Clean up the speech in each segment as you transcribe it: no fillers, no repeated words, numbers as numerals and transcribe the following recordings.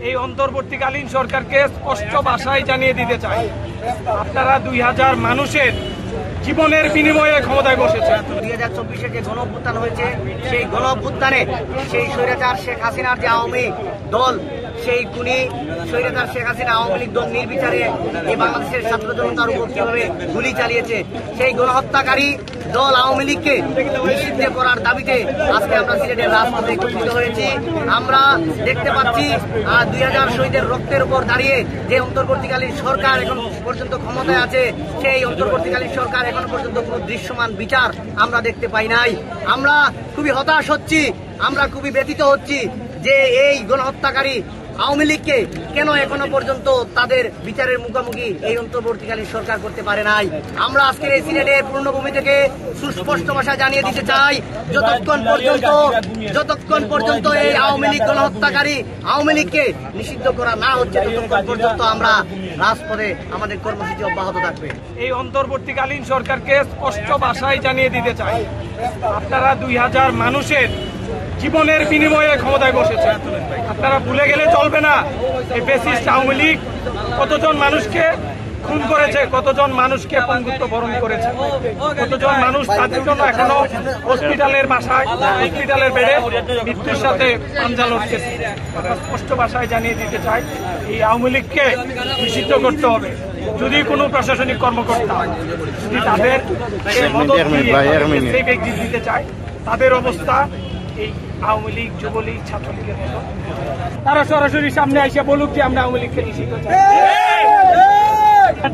এই অন্তর্বর্তীকালীন সরকারকে স্পষ্ট ভাষায় জানিয়ে দিতে চাই, আপনারা 2000 মানুষের জীবনের বিনিময়ে ক্ষমতায় বসেছেন। 2024-এ যে গণ অভ্যুত্থান হয়েছে, সেই গণ অভ্যুত্থানে সেই স্বৈরাচার শেখ হাসিনার যে আওয়ামী দল, সেই খুনি স্বৈরাচার শেখ হাসিনা আওয়ামী লীগ দল নির্বিচারে এই বাংলাদেশের ছাত্র জনতার উপর কিভাবে গুলি চালিয়েছে, সেই গণহত্যাকারী দল আওয়ামী লীগকে নিষিদ্ধ করার দাবিতে আজকে আমরা সিলেটের রাজপথে একত্রিত হয়েছি। আমরা দেখতে পাচ্ছি 2000 শহীদের রক্তের উপর দাঁড়িয়ে যে অন্তর্বর্তীকালীন সরকার এখন পর্যন্ত ক্ষমতায় আছে, সেই অন্তর্বর্তীকালীন সরকার এখন পর্যন্ত কোনো দৃশ্যমান বিচার আমরা দেখতে পাই নাই। আমরা খুবই হতাশ হচ্ছি, আমরা খুবই ব্যথিত হচ্ছি যে এই গণহত্যাকারী আওয়ামী লীগকে কেন এখনো পর্যন্ত তাদের বিচারের মুখোমুখি এই অন্তর্বর্তীকালীন সরকার করতে পারে নাই। আমরা আজকের এই সিলেটের পূর্ণভূমি থেকে সুস্পষ্ট ভাষায় জানিয়ে দিতে চাই, যতক্ষণ পর্যন্ত এই আওয়ামী লীগ গণহত্যাকারী আওয়ামী লীগকে নিষিদ্ধ করা না হচ্ছে, ততক্ষণ পর্যন্ত আমরা রাজপথে আমাদের কর্মসূচি অব্যাহত থাকবে। এই অন্তর্বর্তীকালীন সরকারকে স্পষ্ট ভাষায় জানিয়ে দিতে চাই, আপনারা 2000 মানুষের জীবনের বিনিময়ে ক্ষমতায় বসেছেন। আপনারা ভুলে গেলে চলবে না, এই ফ্যাসিস্ট আওয়ামী লীগ কতজন মানুষকে খুন করেছে, কতজন মানুষকে পঙ্গুত্ব বরণ করেছে, কতজন মানুষ তাদের জন্য এখনো হসপিটালের বেডে মৃত্যুর সাথে পাঞ্জা লড়তেছে। স্পষ্ট ভাষায় জানিয়ে দিতে চাই, এই আওয়ামী লীগকে নিষিদ্ধ করতে হবে। যদি কোনো প্রশাসনিক কর্মকর্তা যদি তাদের সেই ব্যক্তি দিতে চায়, তাদের অবস্থা এই আওয়ামী লীগ, যুবলীগ, ছাত্রলীগের মতো। তারা সরাসরি সামনে এসে বলুক যে আমরা আওয়ামী লীগকে নিষিদ্ধ চাই।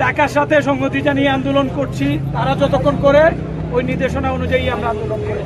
ঢাকার সাথে সংহতি জানিয়ে আন্দোলন করছি, তারা যতক্ষণ করে ওই নির্দেশনা অনুযায়ী আমরা আন্দোলন করে